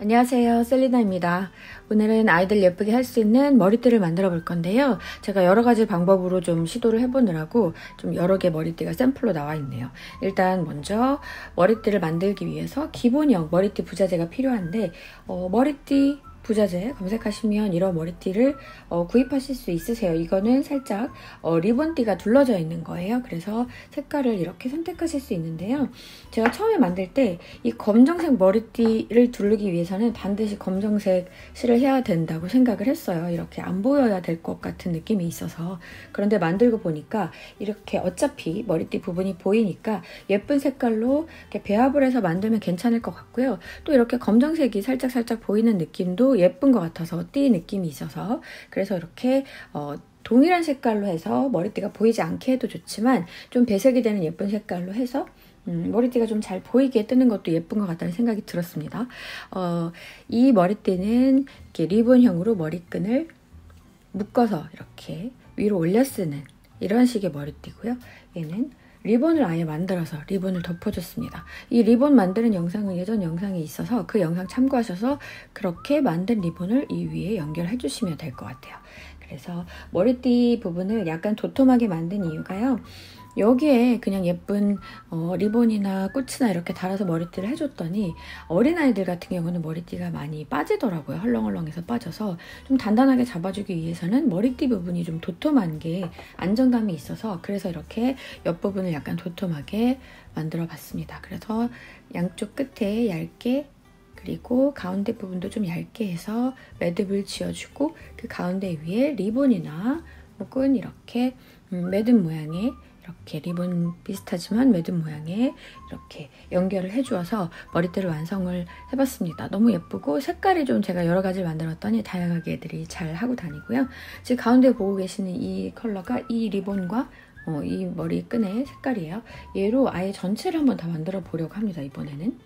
안녕하세요, 셀리나입니다. 오늘은 아이들 예쁘게 할 수 있는 머리띠를 만들어 볼 건데요. 제가 여러 가지 방법으로 좀 시도를 해보느라고 좀 여러 개 머리띠가 샘플로 나와 있네요. 일단 먼저 머리띠를 만들기 위해서 기본형 머리띠 부자재가 필요한데 머리띠 부자재 검색하시면 이런 머리띠를 구입하실 수 있으세요. 이거는 살짝 리본띠가 둘러져 있는 거예요. 그래서 색깔을 이렇게 선택하실 수 있는데요. 제가 처음에 만들 때 이 검정색 머리띠를 두르기 위해서는 반드시 검정색 실을 해야 된다고 생각을 했어요. 이렇게 안 보여야 될 것 같은 느낌이 있어서. 그런데 만들고 보니까 이렇게 어차피 머리띠 부분이 보이니까 예쁜 색깔로 이렇게 배합을 해서 만들면 괜찮을 것 같고요. 또 이렇게 검정색이 살짝 보이는 느낌도 예쁜 것 같아서 띠 느낌이 있어서, 그래서 이렇게 동일한 색깔로 해서 머리띠가 보이지 않게 해도 좋지만 좀 배색이 되는 예쁜 색깔로 해서 머리띠가 좀 잘 보이게 뜨는 것도 예쁜 것 같다는 생각이 들었습니다. 이 머리띠는 이렇게 리본형으로 머리끈을 묶어서 이렇게 위로 올려 쓰는 이런 식의 머리띠고요. 얘는 리본을 아예 만들어서 리본을 덮어줬습니다. 이 리본 만드는 영상은 예전 영상이 있어서 그 영상 참고하셔서 그렇게 만든 리본을 이 위에 연결해 주시면 될 것 같아요. 그래서 머리띠 부분을 약간 도톰하게 만든 이유가요. 여기에 그냥 예쁜 리본이나 꽃이나 이렇게 달아서 머리띠를 해줬더니 어린아이들 같은 경우는 머리띠가 많이 빠지더라고요. 헐렁헐렁해서 빠져서 좀 단단하게 잡아주기 위해서는 머리띠 부분이 좀 도톰한 게 안정감이 있어서, 그래서 이렇게 옆부분을 약간 도톰하게 만들어 봤습니다. 그래서 양쪽 끝에 얇게, 그리고 가운데 부분도 좀 얇게 해서 매듭을 지어주고 그 가운데 위에 리본이나 혹은 이렇게 매듭 모양의, 이렇게 리본 비슷하지만 매듭 모양의 이렇게 연결을 해주어서 머리띠를 완성을 해봤습니다. 너무 예쁘고 색깔이 좀 제가 여러 가지를 만들었더니 다양하게 애들이 잘 하고 다니고요. 지금 가운데 보고 계시는 이 컬러가 이 리본과 이 머리끈의 색깔이에요. 얘로 아예 전체를 한번 다 만들어 보려고 합니다, 이번에는.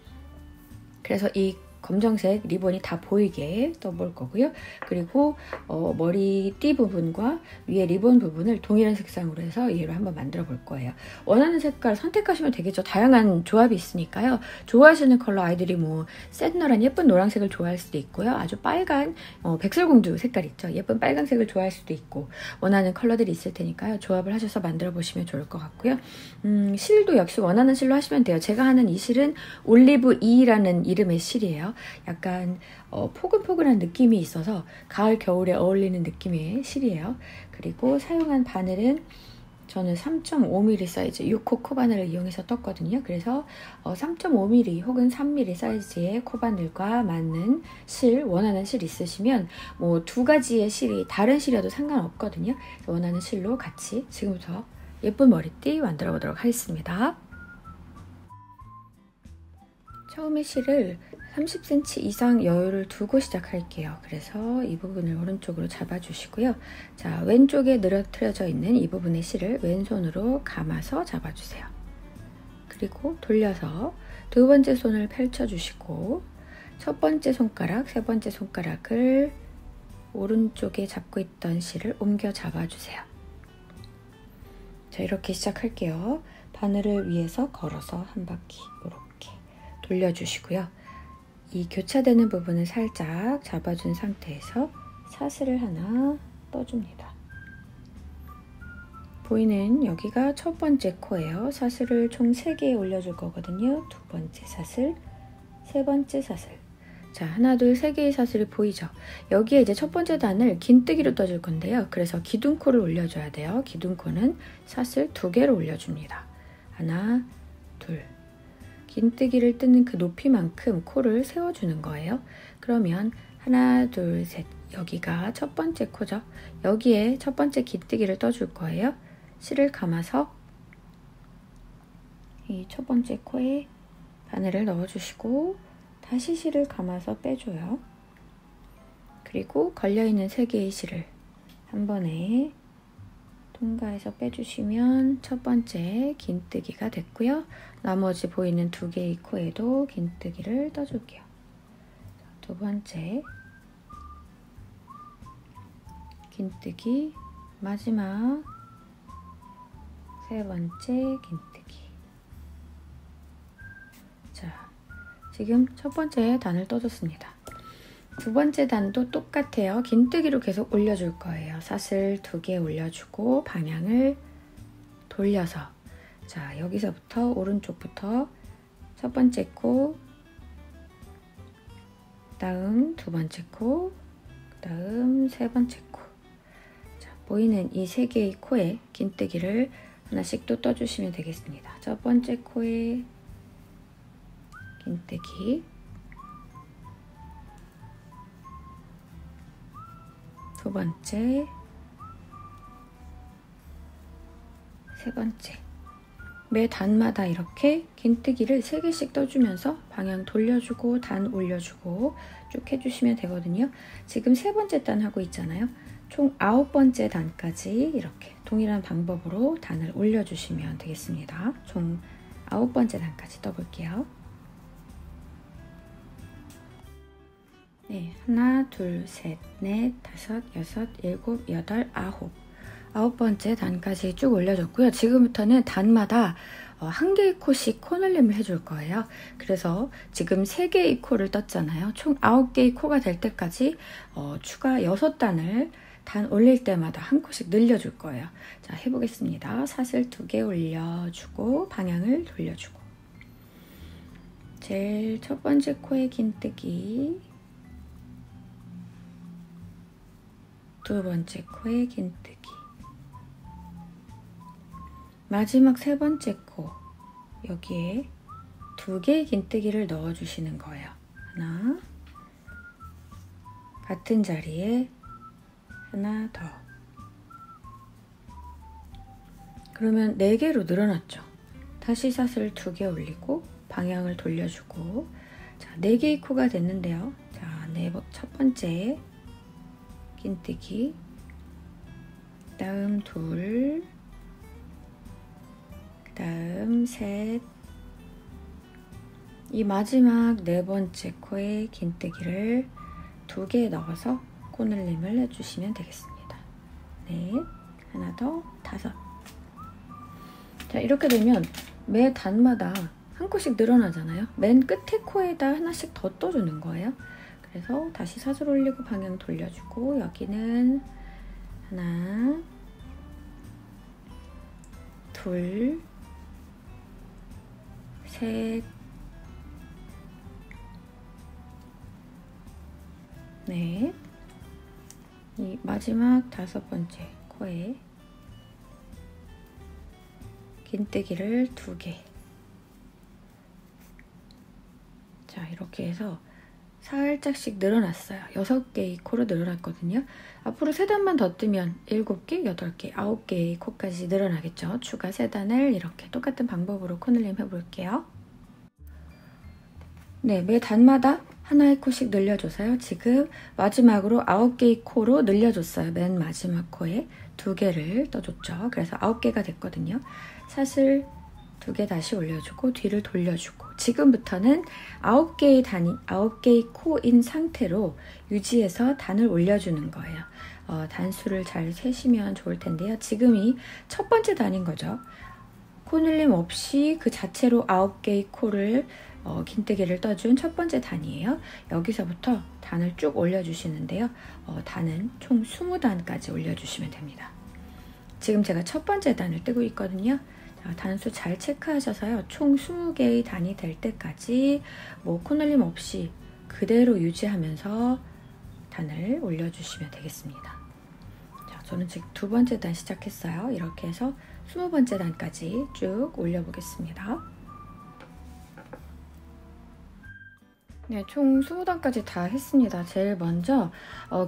그래서 이 검정색 리본이 다 보이게 떠볼 거고요. 그리고 머리띠 부분과 위에 리본 부분을 동일한 색상으로 해서 얘로 한번 만들어 볼 거예요. 원하는 색깔 선택하시면 되겠죠. 다양한 조합이 있으니까요. 좋아하시는 컬러, 아이들이 뭐 샛노란 예쁜 노란색을 좋아할 수도 있고요. 아주 빨간 백설공주 색깔 있죠. 예쁜 빨간색을 좋아할 수도 있고, 원하는 컬러들이 있을 테니까요. 조합을 하셔서 만들어 보시면 좋을 것 같고요. 실도 역시 원하는 실로 하시면 돼요. 제가 하는 이 실은 올리브 E라는 이름의 실이에요. 약간 포근포근한 느낌이 있어서 가을 겨울에 어울리는 느낌의 실이에요. 그리고 사용한 바늘은 저는 3.5mm 사이즈 6호 코바늘을 이용해서 떴거든요. 그래서 3.5mm 혹은 3mm 사이즈의 코바늘과 맞는 실, 원하는 실 있으시면 뭐 두 가지의 실이 다른 실이어도 상관없거든요. 원하는 실로 같이 지금부터 예쁜 머리띠 만들어 보도록 하겠습니다. 처음에 실을 30cm 이상 여유를 두고 시작할게요. 그래서 이 부분을 오른쪽으로 잡아주시고요. 자, 왼쪽에 늘어뜨려져 있는 이 부분의 실을 왼손으로 감아서 잡아주세요. 그리고 돌려서 두 번째 손을 펼쳐주시고 첫 번째 손가락, 세 번째 손가락을 오른쪽에 잡고 있던 실을 옮겨 잡아주세요. 자, 이렇게 시작할게요. 바늘을 위에서 걸어서 한 바퀴 이렇게 돌려주시고요. 이 교차되는 부분을 살짝 잡아준 상태에서 사슬을 하나 떠줍니다. 보이는 여기가 첫 번째 코예요. 사슬을 총 3개 올려줄 거거든요. 두 번째 사슬, 세 번째 사슬. 자, 하나, 둘, 세 개의 사슬이 보이죠? 여기에 이제 첫 번째 단을 긴뜨기로 떠줄 건데요. 그래서 기둥코를 올려줘야 돼요. 기둥코는 사슬 2개를 올려줍니다. 하나, 둘. 긴뜨기를 뜨는 그 높이만큼 코를 세워주는 거예요. 그러면 하나, 둘, 셋. 여기가 첫 번째 코죠. 여기에 첫 번째 긴뜨기를 떠줄 거예요. 실을 감아서 이 첫 번째 코에 바늘을 넣어주시고 다시 실을 감아서 빼줘요. 그리고 걸려있는 3개의 실을 한 번에 통과해서 빼주시면 첫 번째 긴뜨기가 됐고요. 나머지 보이는 2개의 코에도 긴뜨기를 떠줄게요. 두 번째 긴뜨기, 마지막 세 번째 긴뜨기. 자, 지금 첫 번째 단을 떠줬습니다. 두 번째 단도 똑같아요. 긴뜨기로 계속 올려줄 거예요. 사슬 2개 올려주고 방향을 돌려서, 자, 여기서부터 오른쪽부터 첫 번째 코, 다음 두 번째 코, 다음 세 번째 코. 자, 보이는 이 3개의 코에 긴뜨기를 하나씩 또 떠주시면 되겠습니다. 첫 번째 코에 긴뜨기, 두 번째, 세 번째. 매 단마다 이렇게 긴뜨기를 3개씩 떠주면서 방향 돌려주고 단 올려주고 쭉 해주시면 되거든요. 지금 세 번째 단 하고 있잖아요. 총 9번째 단까지 이렇게 동일한 방법으로 단을 올려주시면 되겠습니다. 총 9번째 단까지 떠볼게요. 네, 하나, 둘, 셋, 넷, 다섯, 여섯, 일곱, 여덟, 아홉. 9번째 단까지 쭉 올려줬고요. 지금부터는 단마다 1개의 코씩 코늘림을 해줄 거예요. 그래서 지금 3개의 코를 떴잖아요. 총 9개의 코가 될 때까지 추가 6단을 단 올릴 때마다 한 코씩 늘려줄 거예요. 자, 해보겠습니다. 사슬 2개 올려주고 방향을 돌려주고, 제일 첫 번째 코에 긴뜨기, 두 번째 코에 긴뜨기, 마지막 세 번째 코, 여기에 2개의 긴뜨기를 넣어주시는 거예요. 하나, 같은 자리에 하나 더. 그러면 4개로 늘어났죠. 다시 사슬 2개 올리고 방향을 돌려주고, 자, 4개의 코가 됐는데요. 자, 첫 번째 긴뜨기, 다음 둘, 다음 셋. 이 마지막 4번째 코에 긴뜨기를 2개 넣어서 코늘림을 해주시면 되겠습니다. 넷, 하나 더, 5. 자, 이렇게 되면 매 단마다 한 코씩 늘어나잖아요. 맨 끝에 코에다 하나씩 더 떠주는 거예요. 그래서 다시 사슬 올리고 방향 돌려주고, 여기는 하나, 둘, 셋, 넷. 이 마지막 5번째 코에 긴뜨기를 2개. 자, 이렇게 해서 살짝씩 늘어났어요. 6개의 코로 늘어났거든요. 앞으로 3단만 더 뜨면 7개, 8개, 9개의 코까지 늘어나겠죠. 추가 3단을 이렇게 똑같은 방법으로 코늘림 해볼게요. 네, 매 단마다 하나의 코씩 늘려줘서요. 지금 마지막으로 9개의 코로 늘려줬어요. 맨 마지막 코에 2개를 떠줬죠. 그래서 9개가 됐거든요. 사슬 2개 다시 올려주고 뒤를 돌려주고, 지금부터는 9개의 코인 상태로 유지해서 단을 올려주는 거예요. 단수를 잘 세시면 좋을 텐데요. 지금이 첫 번째 단인 거죠. 코늘림 없이 그 자체로 9개의 코를 긴뜨기를 떠준 첫 번째 단이에요. 여기서부터 단을 쭉 올려주시는데요. 단은 총 20단까지 올려주시면 됩니다. 지금 제가 첫 번째 단을 뜨고 있거든요. 자, 단수 잘 체크하셔서요. 총 20개의 단이 될 때까지 코늘림 없이 그대로 유지하면서 단을 올려주시면 되겠습니다. 자, 저는 지금 두 번째 단 시작했어요. 이렇게 해서 20번째 단까지 쭉 올려보겠습니다. 네, 총 20단까지 다 했습니다. 제일 먼저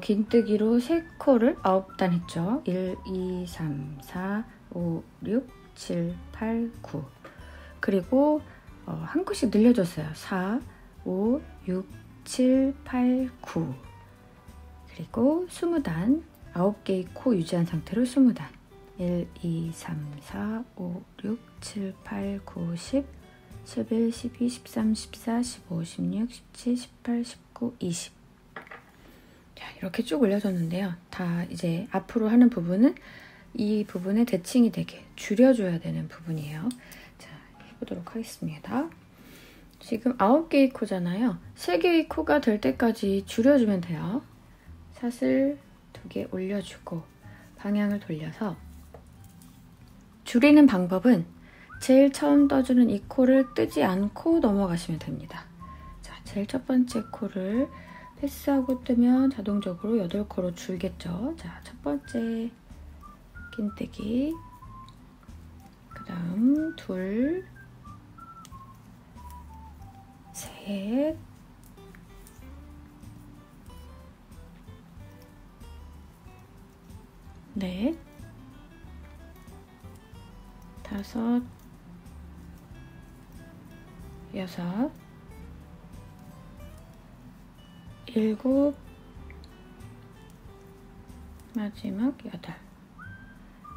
긴뜨기로 3코를 9단 했죠. 1, 2, 3, 4, 5, 6, 7, 8, 9. 그리고 한 코씩 늘려줬어요. 4, 5, 6, 7, 8, 9. 그리고 20단 9개의 코 유지한 상태로 20단 1, 2, 3, 4, 5, 6, 7, 8, 9, 10, 11, 12, 13, 14, 15, 16, 17, 18, 19, 20. 자, 이렇게 쭉 올려줬는데요. 다 이제 앞으로 하는 부분은 이 부분에 대칭이 되게 줄여줘야 되는 부분이에요. 자, 해보도록 하겠습니다. 지금 9개의 코잖아요. 3개의 코가 될 때까지 줄여주면 돼요. 사슬 2개 올려주고 방향을 돌려서 줄이는 방법은 제일 처음 떠주는 이 코를 뜨지 않고 넘어가시면 됩니다. 자, 제일 첫 번째 코를 패스하고 뜨면 자동적으로 8코로 줄겠죠. 자, 첫 번째 긴뜨기, 그 다음 둘, 셋, 넷, 다섯, 여섯, 일곱, 마지막 8.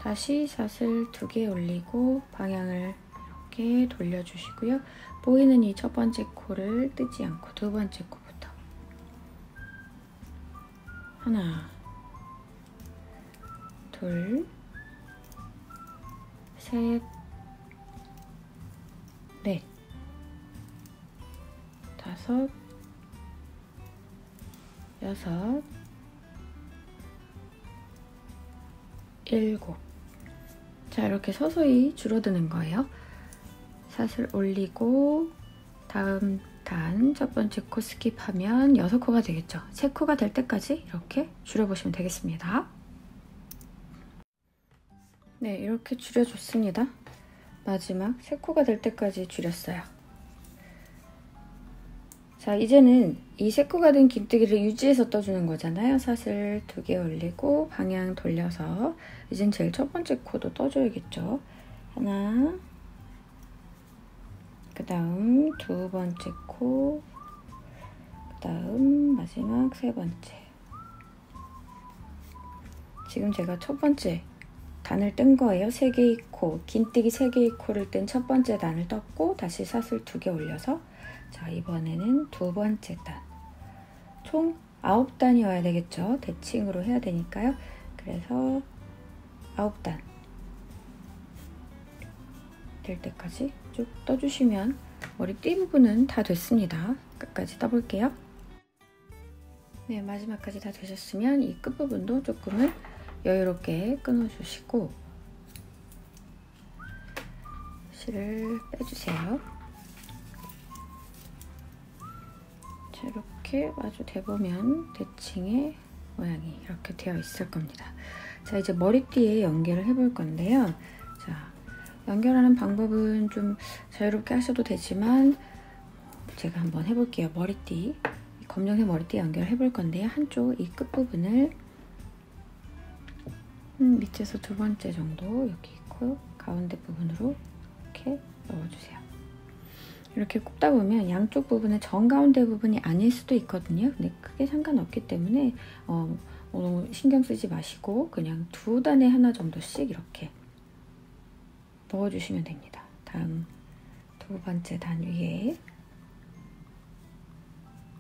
다시 사슬 2개 올리고 방향을 이렇게 돌려주시고요. 보이는 이 첫 번째 코를 뜨지 않고 두 번째 코부터 하나, 둘, 셋, 넷, 다섯, 여섯, 일곱. 자, 이렇게 서서히 줄어드는 거예요. 사슬 올리고 다음 단 첫 번째 코 스킵하면 6코가 되겠죠. 3코가 될 때까지 이렇게 줄여보시면 되겠습니다. 네, 이렇게 줄여줬습니다. 마지막 3코가 될 때까지 줄였어요. 자, 이제는 이 3코가 된 긴뜨기를 유지해서 떠주는 거잖아요. 사슬 2개 올리고 방향 돌려서 이젠 제일 첫 번째 코도 떠줘야겠죠. 하나, 그 다음 두 번째 코, 그 다음 마지막 세 번째. 지금 제가 첫 번째 단을 뜬 거예요. 3개의 코, 긴뜨기 3개의 코를 뜬 첫 번째 단을 떴고 다시 사슬 2개 올려서 자, 이번에는 두 번째 단. 총 9단이어야 되겠죠. 대칭으로 해야 되니까요. 그래서 9단 될 때까지 쭉 떠주시면 머리띠 부분은 다 됐습니다. 끝까지 떠볼게요. 네, 마지막까지 다 되셨으면 이 끝부분도 조금은 여유롭게 끊어주시고 실을 빼주세요. 자, 이렇게 마주 대보면 대칭의 모양이 이렇게 되어 있을 겁니다. 자, 이제 머리띠에 연결을 해볼 건데요. 자, 연결하는 방법은 좀 자유롭게 하셔도 되지만 제가 한번 해볼게요. 머리띠, 검정색 머리띠 연결해 볼 건데요. 한쪽 이 끝부분을 밑에서 두 번째 정도 여기 있고 가운데 부분으로 이렇게 넣어주세요. 이렇게 꼽다 보면 양쪽 부분의 정가운데 부분이 아닐 수도 있거든요. 근데 크게 상관없기 때문에 너무 신경 쓰지 마시고 그냥 두 단에 하나 정도씩 이렇게 넣어주시면 됩니다. 다음 두 번째 단 위에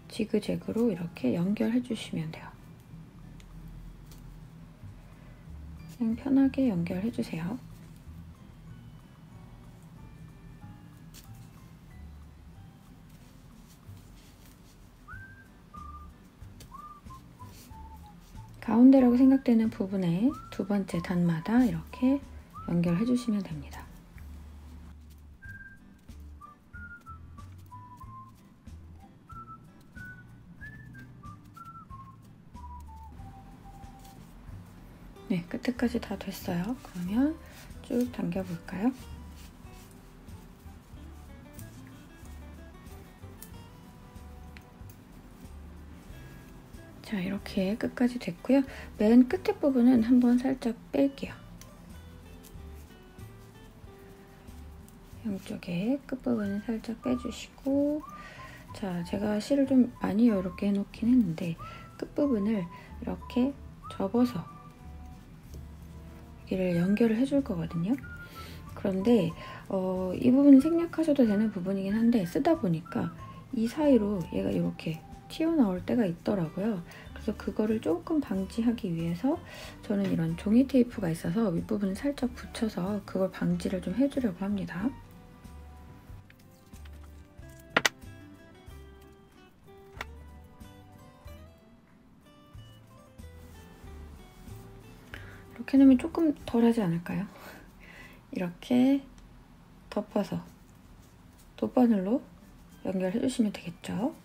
지그재그로 이렇게 연결해 주시면 돼요. 그냥 편하게 연결해 주세요. 가운데라고 생각되는 부분에 두 번째 단마다 이렇게 연결해 주시면 됩니다. 네, 끝에까지 다 됐어요. 그러면 쭉 당겨 볼까요? 자, 이렇게 끝까지 됐고요. 맨 끝에 부분은 한번 살짝 뺄게요. 양쪽에 끝부분은 살짝 빼주시고, 자, 제가 실을 좀 많이 이렇게 해놓긴 했는데 끝부분을 이렇게 접어서 여기를 연결을 해줄 거거든요. 그런데 이 부분은 생략하셔도 되는 부분이긴 한데 쓰다 보니까 이 사이로 얘가 이렇게 튀어나올 때가 있더라고요. 그래서 그거를 조금 방지하기 위해서 저는 이런 종이 테이프가 있어서 윗부분을 살짝 붙여서 그걸 방지를 좀 해주려고 합니다. 이렇게 놓으면 조금 덜하지 않을까요? 이렇게 덮어서 돗바늘로 연결해 주시면 되겠죠.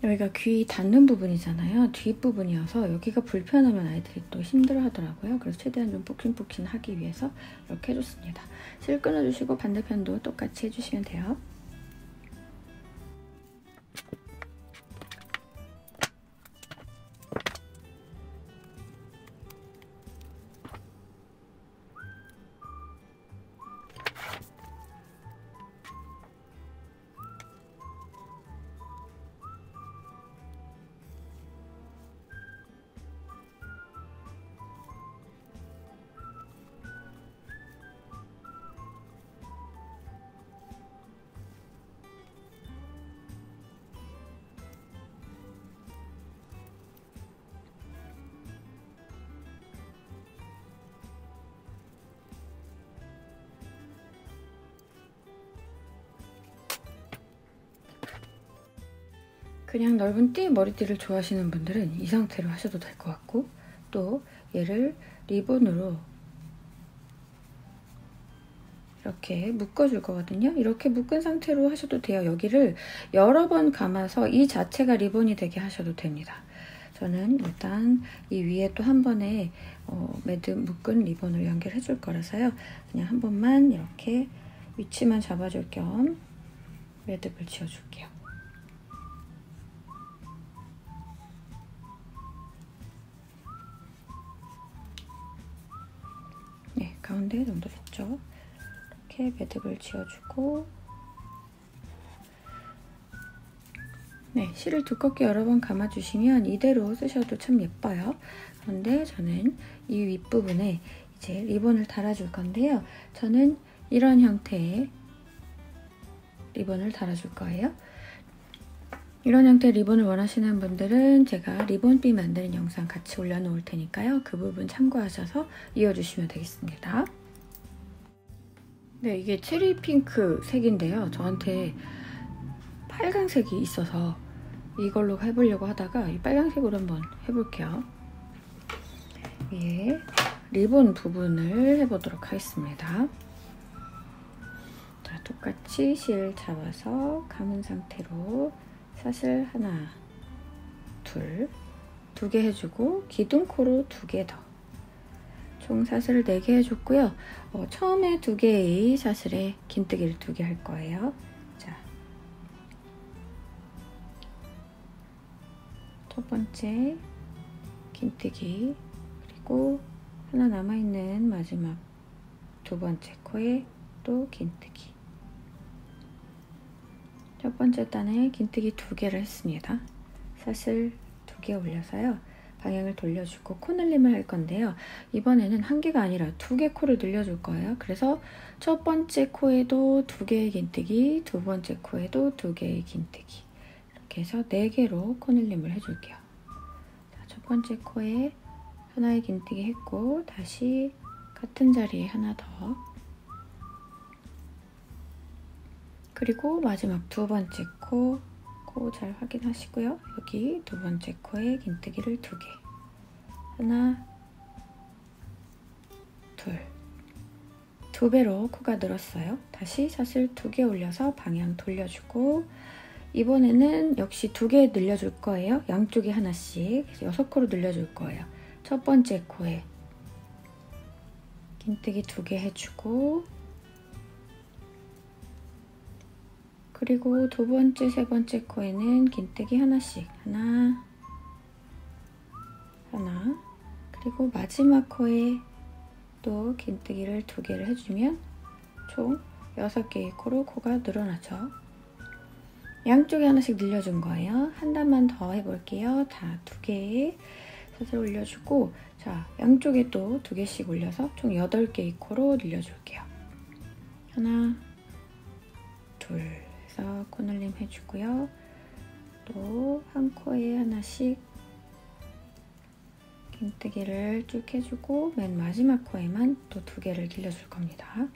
여기가 귀 닿는 부분이잖아요. 뒷부분이어서 여기가 불편하면 아이들이 또 힘들어 하더라고요. 그래서 최대한 좀 푹신푹신 하기 위해서 이렇게 해줬습니다. 실 끊어주시고 반대편도 똑같이 해주시면 돼요. 그냥 넓은 띠 머리띠를 좋아하시는 분들은 이 상태로 하셔도 될 것 같고, 또 얘를 리본으로 이렇게 묶어줄 거거든요. 이렇게 묶은 상태로 하셔도 돼요. 여기를 여러 번 감아서 이 자체가 리본이 되게 하셔도 됩니다. 저는 일단 이 위에 또 한 번에 매듭 묶은 리본을 연결해 줄 거라서요. 그냥 한 번만 이렇게 위치만 잡아줄 겸 매듭을 지어줄게요. 네, 가운데 정도 됐죠? 이렇게 매듭을 지어주고, 네, 실을 두껍게 여러 번 감아주시면 이대로 쓰셔도 참 예뻐요. 그런데 저는 이 윗부분에 이제 리본을 달아줄 건데요. 저는 이런 형태의 리본을 달아줄 거예요. 이런 형태의 리본을 원하시는 분들은 제가 리본비 만드는 영상 같이 올려놓을 테니까요. 그 부분 참고하셔서 이어주시면 되겠습니다. 네, 이게 체리 핑크 색인데요. 저한테 빨강색이 있어서 이걸로 해보려고 하다가 이 빨강색으로 한번 해볼게요. 위에 리본 부분을 해보도록 하겠습니다. 자, 똑같이 실 잡아서 감은 상태로 사슬 하나, 두 개 해주고 기둥코로 2개 더. 총 사슬을 4개 해줬고요. 처음에 2개의 사슬에 긴뜨기를 2개 할 거예요. 자, 첫 번째 긴뜨기, 그리고 하나 남아있는 마지막 2번째 코에 또 긴뜨기. 첫 번째 단에 긴뜨기 2개를 했습니다. 사슬 2개 올려서요. 방향을 돌려주고 코늘림을 할 건데요. 이번에는 한 개가 아니라 2개 코를 늘려줄 거예요. 그래서 첫 번째 코에도 2개의 긴뜨기, 두 번째 코에도 2개의 긴뜨기, 이렇게 해서 4개로 코늘림을 해줄게요. 자, 첫 번째 코에 하나의 긴뜨기 했고, 다시 같은 자리에 하나 더, 그리고 마지막 두 번째 코 잘 확인하시고요. 여기 두 번째 코에 긴뜨기를 2개, 하나, 둘, 2배로 코가 늘었어요. 다시 사슬 2개 올려서 방향 돌려주고, 이번에는 역시 2개 늘려줄 거예요. 양쪽에 하나씩 6코로 늘려줄 거예요. 첫 번째 코에 긴뜨기 2개 해주고, 그리고 두 번째, 세 번째 코에는 긴뜨기 하나씩, 하나, 그리고 마지막 코에 또 긴뜨기를 2개를 해주면 총 6개의 코로 코가 늘어나죠. 양쪽에 하나씩 늘려준 거예요. 한 단만 더 해볼게요. 다 2개 사슬 올려주고, 자, 양쪽에 또 2개씩 올려서 총 8개의 코로 늘려줄게요. 하나, 둘 해서 코늘림 해주고요. 또 한 코에 하나씩 긴뜨기를 쭉 해주고, 맨 마지막 코에만 또 2개를 길러줄 겁니다.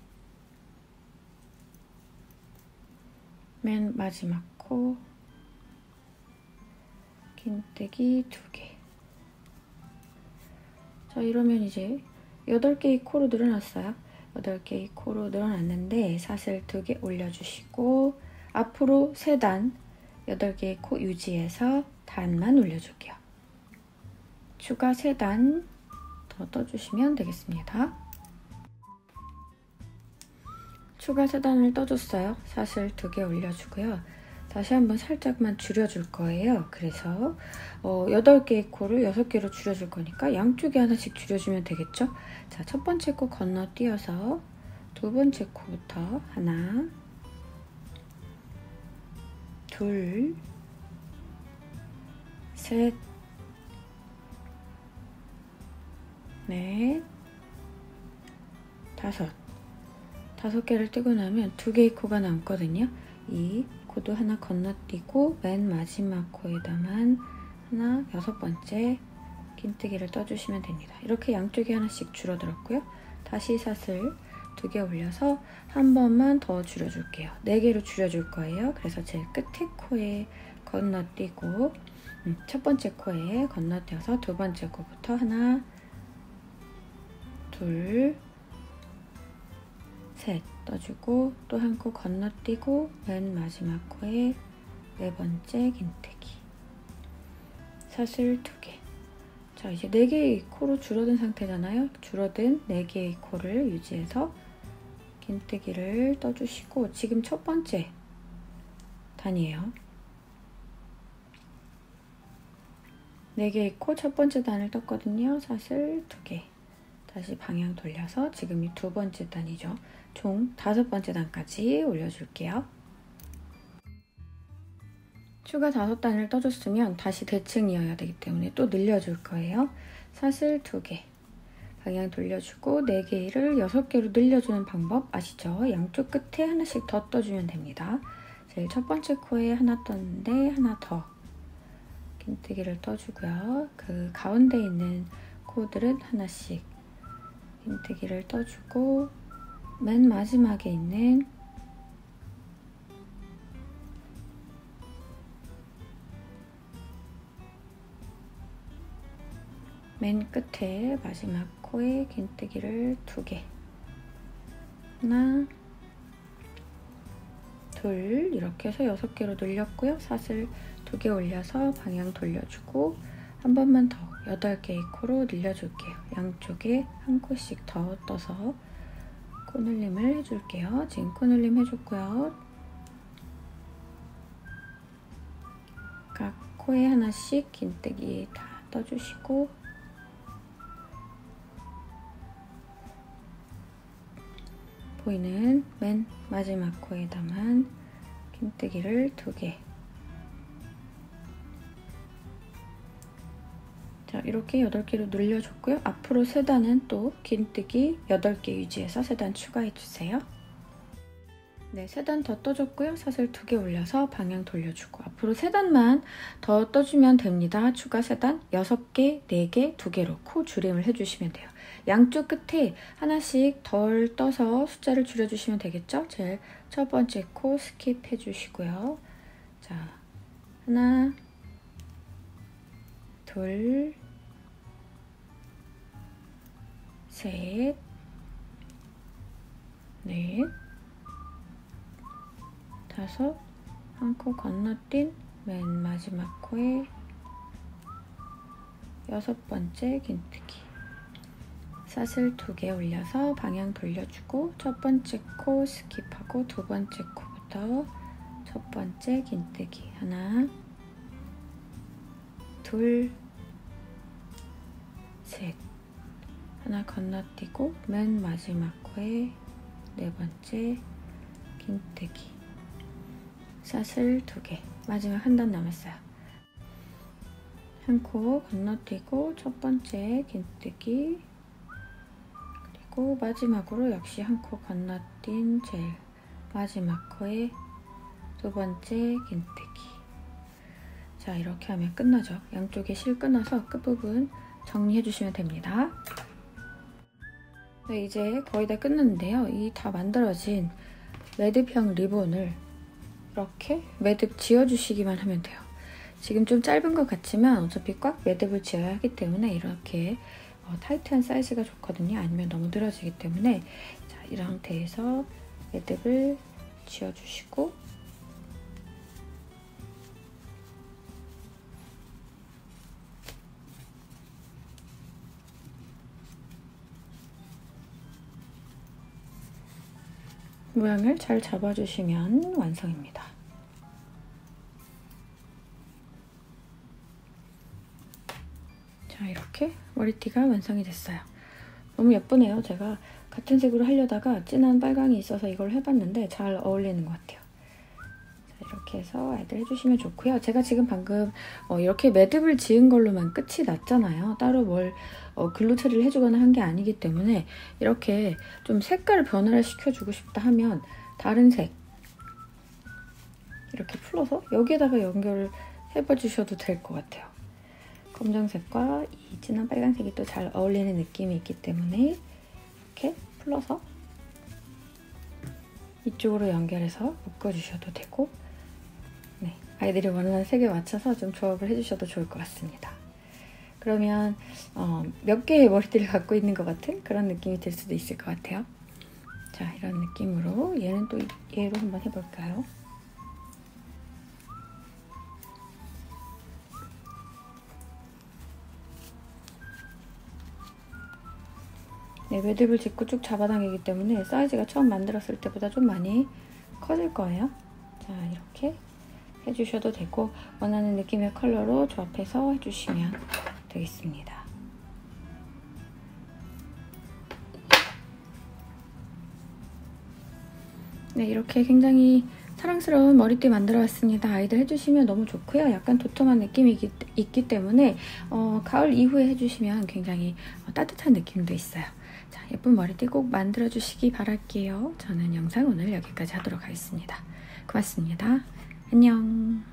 맨 마지막 코 긴뜨기 2개. 자, 이러면 이제 8개의 코로 늘어났어요. 8개의 코로 늘어났는데 사슬 2개 올려주시고, 앞으로 3단 8개의 코 유지해서 단만 올려줄게요. 추가 3단 더 떠주시면 되겠습니다. 추가 3단을 떠줬어요. 사슬 2개 올려주고요. 다시 한번 살짝만 줄여줄 거예요. 그래서 8개의 코를 6개로 줄여줄 거니까 양쪽에 하나씩 줄여주면 되겠죠? 자, 첫 번째 코 건너뛰어서 두 번째 코부터 하나, 둘, 셋, 넷, 다섯 개를 떼고 나면 2개의 코가 남거든요. 이 코도 하나 건너뛰고 맨 마지막 코에다만 하나, 6번째 긴뜨기를 떠주시면 됩니다. 이렇게 양쪽에 하나씩 줄어들었고요. 다시 사슬 2개 올려서 한 번만 더 줄여줄게요. 4개로 줄여줄 거예요. 그래서 제일 끝에 코에 건너뛰고, 첫 번째 코에 건너뛰어서 두 번째 코부터 하나, 둘, 셋 떠주고, 또 한 코 건너뛰고 맨 마지막 코에 4번째 긴뜨기, 사슬 2개. 자, 이제 4개의 코로 줄어든 상태잖아요. 줄어든 4개의 코를 유지해서 긴뜨기를 떠주시고, 지금 첫 번째 단이에요. 4개의 코 첫 번째 단을 떴거든요. 사슬 2개. 다시 방향 돌려서 지금이 두 번째 단이죠. 총 5번째 단까지 올려줄게요. 추가 5단을 떠줬으면 다시 대칭이어야 되기 때문에 또 늘려줄 거예요. 사슬 2개. 방향 돌려주고 4개를 6개로 늘려주는 방법 아시죠? 양쪽 끝에 하나씩 더 떠주면 됩니다. 제일 첫 번째 코에 하나 떴는데 하나 더 긴뜨기를 떠주고요. 그 가운데 있는 코들은 하나씩 긴뜨기를 떠주고, 맨 마지막에 있는 맨 끝에 마지막 코에 긴뜨기를 2개, 하나, 둘, 이렇게 해서 6개로 늘렸고요. 사슬 2개 올려서 방향 돌려주고 한 번만 더 8개의 코로 늘려줄게요. 양쪽에 한 코씩 더 떠서 코늘림을 해줄게요. 지금 코늘림 해줬고요. 각 코에 하나씩 긴뜨기 다 떠주시고, 보이는 맨 마지막 코에다만 긴뜨기를 2개. 자, 이렇게 8개로 늘려줬고요. 앞으로 3단은 또 긴뜨기 8개 유지해서 3단 추가해주세요. 네, 3단 더 떠줬고요. 사슬 2개 올려서 방향 돌려주고 앞으로 3단만 더 떠주면 됩니다. 추가 3단 6개, 4개, 2개로 코 줄임을 해주시면 돼요. 양쪽 끝에 하나씩 덜 떠서 숫자를 줄여주시면 되겠죠? 제일 첫 번째 코 스킵 해주시고요. 자, 하나, 둘, 셋, 넷, 다섯, 한 코 건너뛴 맨 마지막 코에 6번째 긴뜨기. 사슬 2개 올려서 방향 돌려주고 첫 번째 코 스킵하고 2번째 코부터 첫 번째 긴뜨기. 하나, 둘, 셋. 하나 건너뛰고 맨 마지막 코에 4번째 긴뜨기. 사슬 2개. 마지막 한 단 남았어요. 한 코 건너뛰고 첫 번째 긴뜨기. 그리고 마지막으로 역시 한 코 건너뛴 제일 마지막 코에 2번째 긴뜨기. 자, 이렇게 하면 끝나죠. 양쪽에 실 끊어서 끝부분 정리해주시면 됩니다. 네, 이제 거의 다 끝났는데요. 이 다 만들어진 매듭형 리본을 이렇게 매듭 지어주시기만 하면 돼요. 지금 좀 짧은 것 같지만 어차피 꽉 매듭을 지어야 하기 때문에 이렇게 타이트한 사이즈가 좋거든요. 아니면 너무 늘어지기 때문에 자, 이 상태에서 매듭을 지어주시고 모양을 잘 잡아주시면 완성입니다. 자, 이렇게 머리띠가 완성이 됐어요. 너무 예쁘네요. 제가 같은 색으로 하려다가 진한 빨강이 있어서 이걸 해봤는데 잘 어울리는 것 같아요. 자, 이렇게 해서 아이들 해주시면 좋고요. 제가 지금 방금 이렇게 매듭을 지은 걸로만 끝이 났잖아요. 따로 뭘 글루 처리를 해주거나 한 게 아니기 때문에 이렇게 좀 색깔 변화를 시켜주고 싶다 하면 다른 색 이렇게 풀어서 여기에다가 연결을 해봐 주셔도 될 것 같아요. 검정색과 이 진한 빨간색이 또 잘 어울리는 느낌이 있기 때문에 이렇게 풀어서 이쪽으로 연결해서 묶어주셔도 되고 네, 아이들이 원하는 색에 맞춰서 좀 조합을 해주셔도 좋을 것 같습니다. 그러면 몇 개의 머리띠를 갖고 있는 것 같은 그런 느낌이 들 수도 있을 것 같아요. 자, 이런 느낌으로 얘는 또 얘로 한번 해볼까요? 네, 매듭을 짚고 쭉 잡아당기기 때문에 사이즈가 처음 만들었을 때보다 좀 많이 커질 거예요. 자, 이렇게 해주셔도 되고 원하는 느낌의 컬러로 조합해서 해주시면 되겠습니다. 네, 이렇게 굉장히 사랑스러운 머리띠 만들어 왔습니다. 아이들 해주시면 너무 좋고요. 약간 도톰한 느낌이 있기 때문에 가을 이후에 해주시면 굉장히 따뜻한 느낌도 있어요. 자, 예쁜 머리띠 꼭 만들어 주시기 바랄게요. 저는 영상 오늘 여기까지 하도록 하겠습니다. 고맙습니다. 안녕.